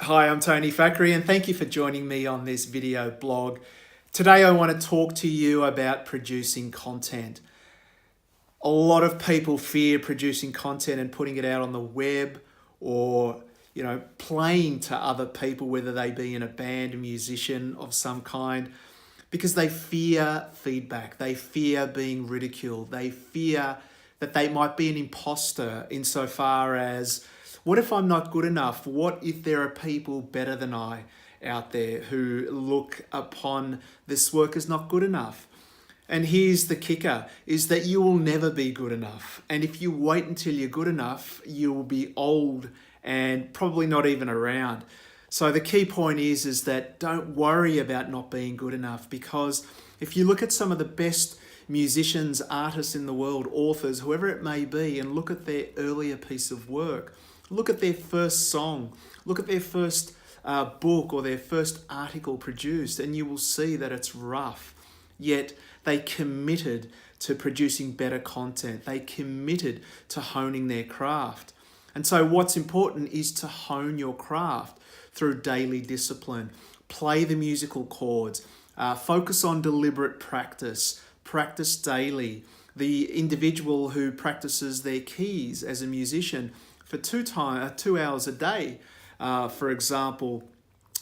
Hi, I'm Tony Fackery and thank you for joining me on this video blog. Today I want to talk to you about producing content. A lot of people fear producing content and putting it out on the web or playing to other people, whether they be in a band, a musician of some kind, because they fear feedback. They fear being ridiculed. They fear that they might be an imposter insofar as, what if I'm not good enough? What if there are people better than I out there who look upon this work as not good enough? And here's the kicker, is that you will never be good enough. And if you wait until you're good enough, you will be old and probably not even around. So the key point is that don't worry about not being good enough, because if you look at some of the best musicians, artists in the world, authors, whoever it may be, and look at their earlier piece of work, look at their first song, look at their first book or their first article produced, and you will see that it's rough. Yet they committed to producing better content. They committed to honing their craft. And so what's important is to hone your craft through daily discipline. Play the musical chords. Focus on deliberate practice. Practice daily. The individual who practices their keys as a musician for 2 hours a day, for example,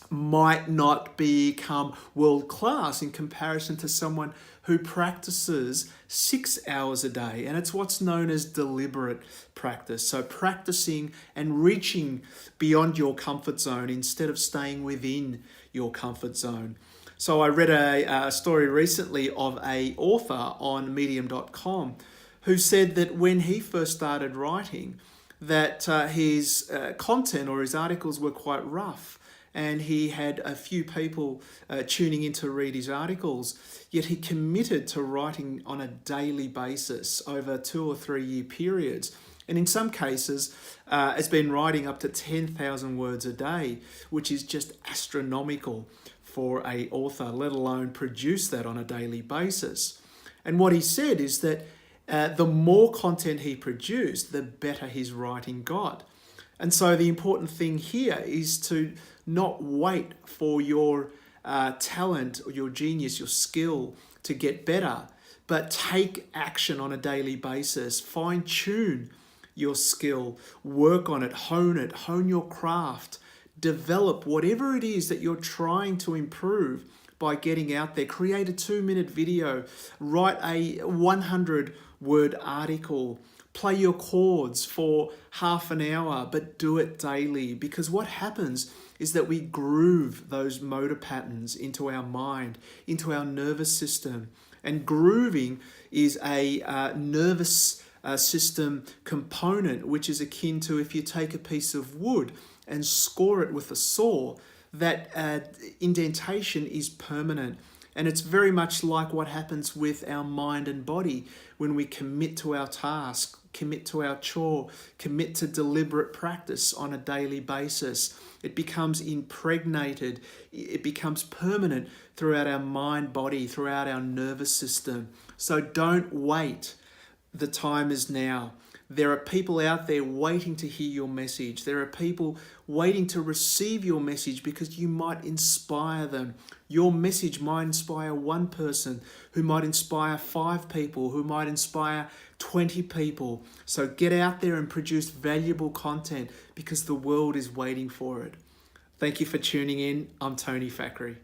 might not become world class in comparison to someone who practices 6 hours a day. And it's what's known as deliberate practice. So practicing and reaching beyond your comfort zone instead of staying within your comfort zone. So I read a story recently of an author on medium.com who said that when he first started writing, that his content or his articles were quite rough, and he had a few people tuning in to read his articles, yet he committed to writing on a daily basis over 2 or 3 year periods. And in some cases, has been writing up to 10,000 words a day, which is just astronomical for an author, let alone produce that on a daily basis. And what he said is that the more content he produced, the better his writing got. And so the important thing here is to not wait for your talent or your genius, your skill to get better, but take action on a daily basis. Fine tune your skill, work on it, hone your craft, develop whatever it is that you're trying to improve by getting out there. Create a 2-minute video, write a 100-word article, play your chords for half an hour, but do it daily. Because what happens is that we groove those motor patterns into our mind, into our nervous system. And grooving is a nervous system component, which is akin to if you take a piece of wood and score it with a saw, that indentation is permanent. And it's very much like what happens with our mind and body when we commit to our task, commit to our chore, commit to deliberate practice on a daily basis. It becomes impregnated, it becomes permanent throughout our mind, body, throughout our nervous system. So don't wait. The time is now. There are people out there waiting to hear your message. There are people waiting to receive your message because you might inspire them. Your message might inspire one person, who might inspire 5 people, who might inspire 20 people. So get out there and produce valuable content because the world is waiting for it. Thank you for tuning in. I'm Tony Fackery.